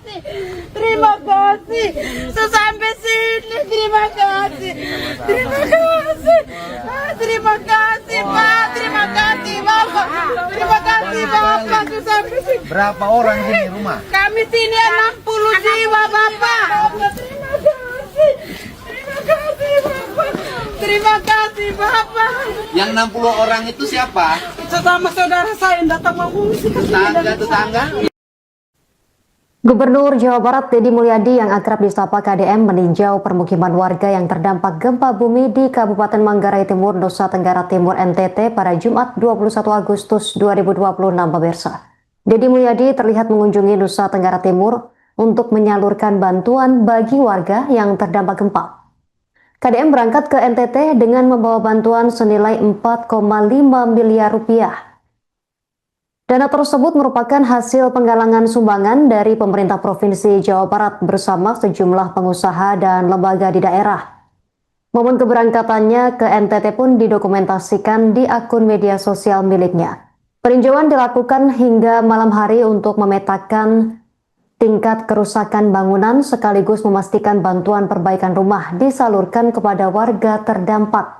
kasih. Terima kasih. Sampai sini terima kasih. Terima kasih. Terima kasih Pak. Terima kasih Bapak. Terima kasih Bapak. Sampai sini. Berapa orang sini rumah? Kami sini 60 jiwa Bapak. Terima kasih. Terima kasih Bapak. Terima kasih Bapak. Yang 60 orang itu siapa? Sesama saudara saya yang datang mengungsi ke sini. Tetangga? Gubernur Jawa Barat Deddy Mulyadi yang akrab disapa KDM meninjau permukiman warga yang terdampak gempa bumi di Kabupaten Manggarai Timur, Nusa Tenggara Timur NTT pada Jumat 21 Agustus 2026 pemirsa. Deddy Mulyadi terlihat mengunjungi Nusa Tenggara Timur untuk menyalurkan bantuan bagi warga yang terdampak gempa. KDM berangkat ke NTT dengan membawa bantuan senilai 4,5 miliar rupiah. Dana tersebut merupakan hasil penggalangan sumbangan dari pemerintah Provinsi Jawa Barat bersama sejumlah pengusaha dan lembaga di daerah. Momen keberangkatannya ke NTT pun didokumentasikan di akun media sosial miliknya. Peninjauan dilakukan hingga malam hari untuk memetakan tingkat kerusakan bangunan sekaligus memastikan bantuan perbaikan rumah disalurkan kepada warga terdampak.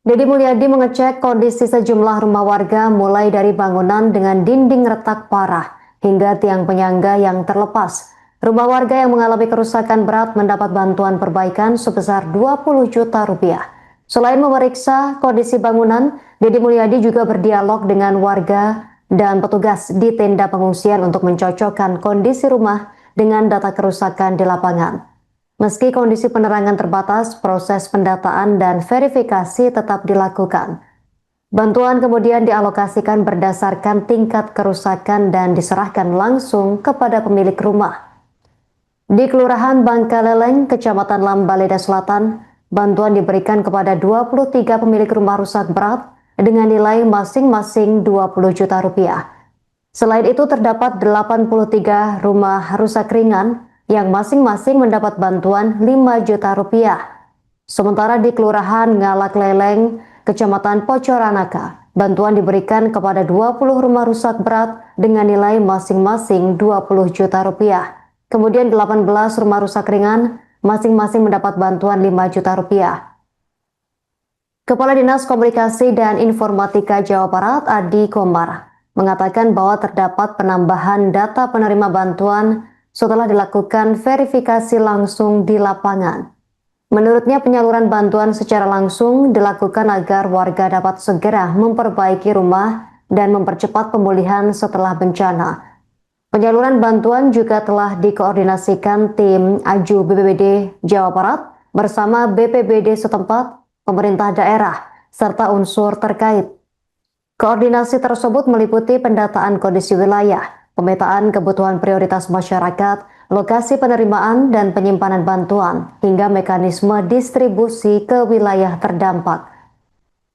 Deddy Mulyadi mengecek kondisi sejumlah rumah warga mulai dari bangunan dengan dinding retak parah hingga tiang penyangga yang terlepas. Rumah warga yang mengalami kerusakan berat mendapat bantuan perbaikan sebesar 20 juta rupiah. Selain memeriksa kondisi bangunan, Deddy Mulyadi juga berdialog dengan warga dan petugas di tenda pengungsian untuk mencocokkan kondisi rumah dengan data kerusakan di lapangan. Meski kondisi penerangan terbatas, proses pendataan dan verifikasi tetap dilakukan. Bantuan kemudian dialokasikan berdasarkan tingkat kerusakan dan diserahkan langsung kepada pemilik rumah. Di Kelurahan Bangkaleleng, Kecamatan Lambaleda Selatan, bantuan diberikan kepada 23 pemilik rumah rusak berat dengan nilai masing-masing 20 juta rupiah. Selain itu terdapat 83 rumah rusak ringan yang masing-masing mendapat bantuan 5 juta rupiah. Sementara di Kelurahan Ngalak Leleng, Kecamatan Pocoranaka, bantuan diberikan kepada 20 rumah rusak berat dengan nilai masing-masing 20 juta rupiah. Kemudian 18 rumah rusak ringan, masing-masing mendapat bantuan 5 juta rupiah. Kepala Dinas Komunikasi dan Informatika Jawa Barat, Adi Komar, mengatakan bahwa terdapat penambahan data penerima bantuan setelah dilakukan verifikasi langsung di lapangan. Menurutnya penyaluran bantuan secara langsung dilakukan agar warga dapat segera memperbaiki rumah dan mempercepat pemulihan setelah bencana. Penyaluran bantuan juga telah dikoordinasikan tim AJU BPBD Jawa Barat bersama BPBD setempat, pemerintah daerah, serta unsur terkait. Koordinasi tersebut meliputi pendataan kondisi wilayah, pemetaan kebutuhan prioritas masyarakat, lokasi penerimaan dan penyimpanan bantuan, hingga mekanisme distribusi ke wilayah terdampak.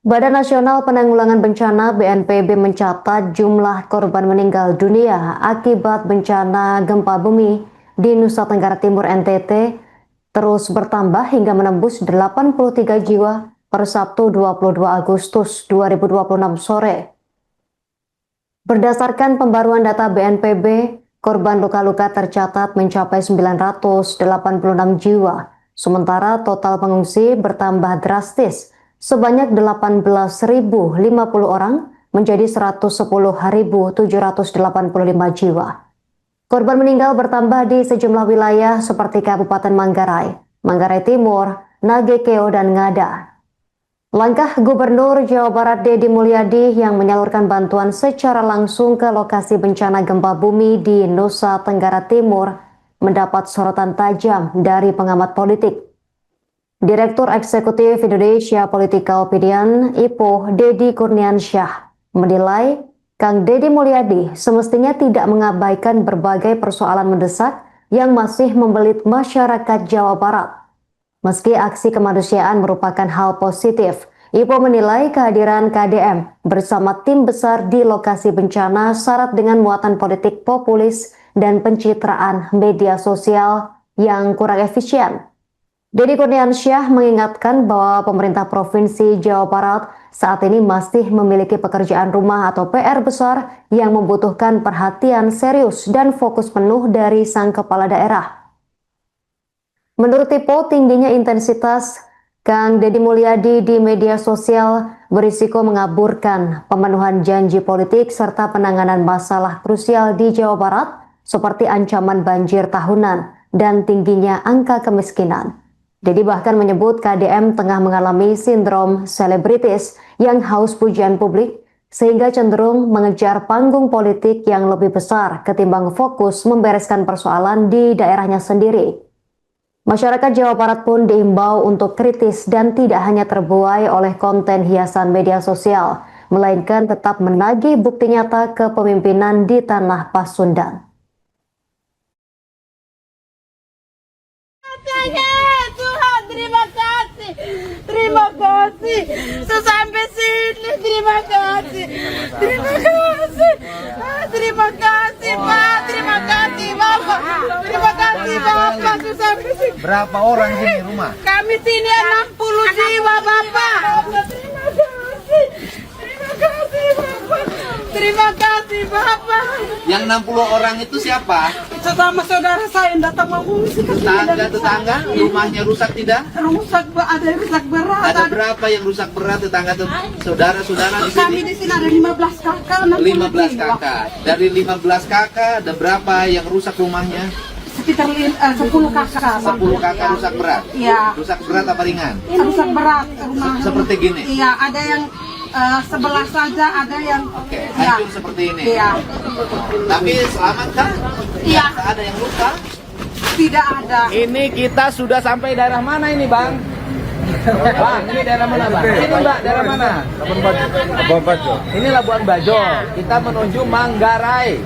Badan Nasional Penanggulangan Bencana BNPB mencatat jumlah korban meninggal dunia akibat bencana gempa bumi di Nusa Tenggara Timur NTT terus bertambah hingga menembus 83 jiwa per Sabtu 22 Agustus 2026 sore. Berdasarkan pembaruan data BNPB, korban luka-luka tercatat mencapai 986 jiwa, sementara total pengungsi bertambah drastis sebanyak 18.050 orang menjadi 110.785 jiwa. Korban meninggal bertambah di sejumlah wilayah seperti Kabupaten Manggarai, Manggarai Timur, Nagekeo, dan Ngada. Langkah Gubernur Jawa Barat Deddy Mulyadi yang menyalurkan bantuan secara langsung ke lokasi bencana gempa bumi di Nusa Tenggara Timur mendapat sorotan tajam dari pengamat politik. Direktur Eksekutif Indonesia Political Opinion (IPO) Deddy Kurniansyah menilai Kang Deddy Mulyadi semestinya tidak mengabaikan berbagai persoalan mendesak yang masih membelit masyarakat Jawa Barat. Meski aksi kemanusiaan merupakan hal positif, IPO menilai kehadiran KDM bersama tim besar di lokasi bencana syarat dengan muatan politik populis dan pencitraan media sosial yang kurang efisien. Deddy Kurniansyah mengingatkan bahwa pemerintah Provinsi Jawa Barat saat ini masih memiliki pekerjaan rumah atau PR besar yang membutuhkan perhatian serius dan fokus penuh dari sang kepala daerah. Menurut Tipo, tingginya intensitas Kang Deddy Mulyadi di media sosial berisiko mengaburkan pemenuhan janji politik serta penanganan masalah krusial di Jawa Barat seperti ancaman banjir tahunan dan tingginya angka kemiskinan. Deddy bahkan menyebut KDM tengah mengalami sindrom selebritis yang haus pujian publik sehingga cenderung mengejar panggung politik yang lebih besar ketimbang fokus membereskan persoalan di daerahnya sendiri. Masyarakat Jawa Barat pun diimbau untuk kritis dan tidak hanya terbuai oleh konten hiasan media sosial, melainkan tetap menagih bukti nyata kepemimpinan di tanah Pasundan. Tuhan, terima kasih, sampai sini, terima kasih, terima kasih Pak, terima kasih Bapak, sampai sini. Berapa orang sini rumah? Kami sini 60 jiwa Bapak. Terima kasih Bapak. Yang 60 orang itu siapa? Sesama saudara saya yang datang mengungsi. Tetangga, rumahnya rusak tidak? Rusak, ada yang rusak berat. Ada berapa yang rusak berat saudara-saudara di Kami sini? di sini ada 15 kakak. 15 kakak. Dari 15 kakak ada berapa yang rusak rumahnya? Sekitar 10 kakak. 10 kakak rusak berat. Iya. Rusak berat apa ringan? Rusak berat rumah. Seperti gini. Iya, ada yang sebelah saja, ada yang Hancur seperti ini. Iya. Tapi selamat kan? Iya. Tak ada yang luka? Tidak ada. Ini kita sudah sampai daerah mana ini, Bang? Bang, ini daerah mana, Bang? Ini, Mbak, daerah mana? Labuan Bajo. Ini Labuan Bajo. Kita menuju Manggarai.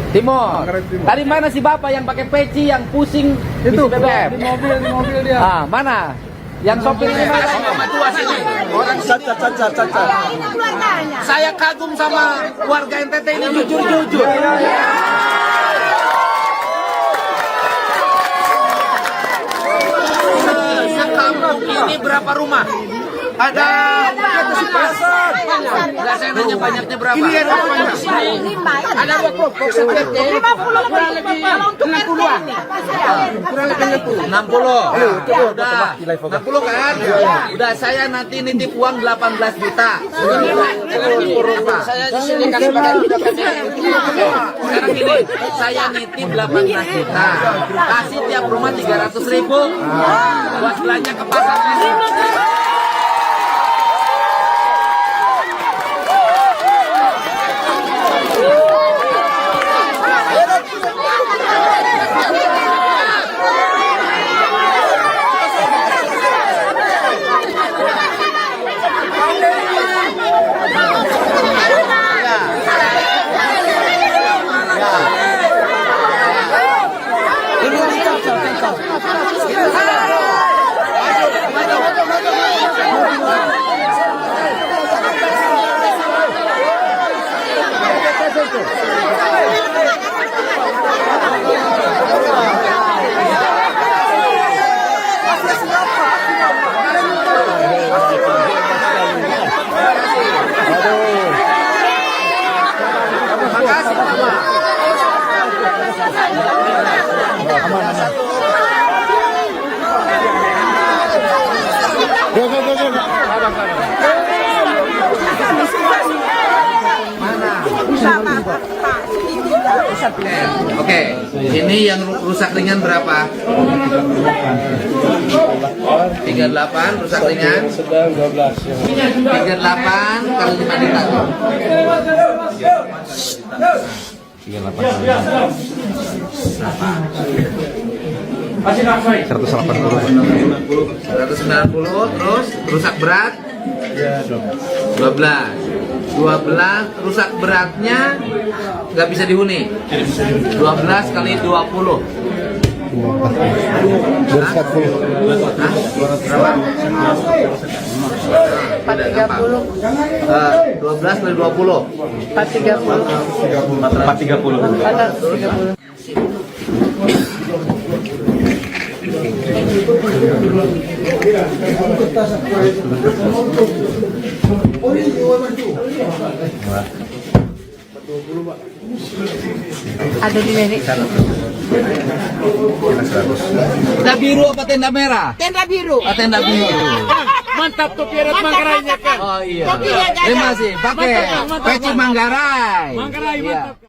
Timur. Tadi mana si Bapak yang pakai peci yang pusing Itu isi BBM? di mobil dia. Ah, mana? Yang sopir ini mana? Sama tua sini. Orang Caca. saya kagum sama warga NTT ini jujur-jujur. Sekampung ini berapa rumah? Ada enggak, saya nanya banyaknya berapa? Ini ada banyak. Ada 20. Kurang lebih 60. Udah 60 kan? Udah, saya nanti nitip uang 18 juta. Saya di sini kan sekarang ini saya nitip 18 juta. Kasih tiap rumah 300.000 buat belanja ke pasar. Oke, ini yang rusak ringan berapa? 38 rusak ringan. Sedang 12. 38 kali 5 juta. 190 terus rusak berat 12 rusak beratnya nggak bisa dihuni 12 kali 20 12 kali 20 430 Ada di sini. Tenda biru apa tenda merah? Tenda biru. Oh, tenda biru. Mantap tuh Pirat Manggarainya kan. Oh iya. Topinya gak ada. Terima kasih. Pakai Mantap, mantap, peci mantap. Manggarai. Manggarai Iya. mantap.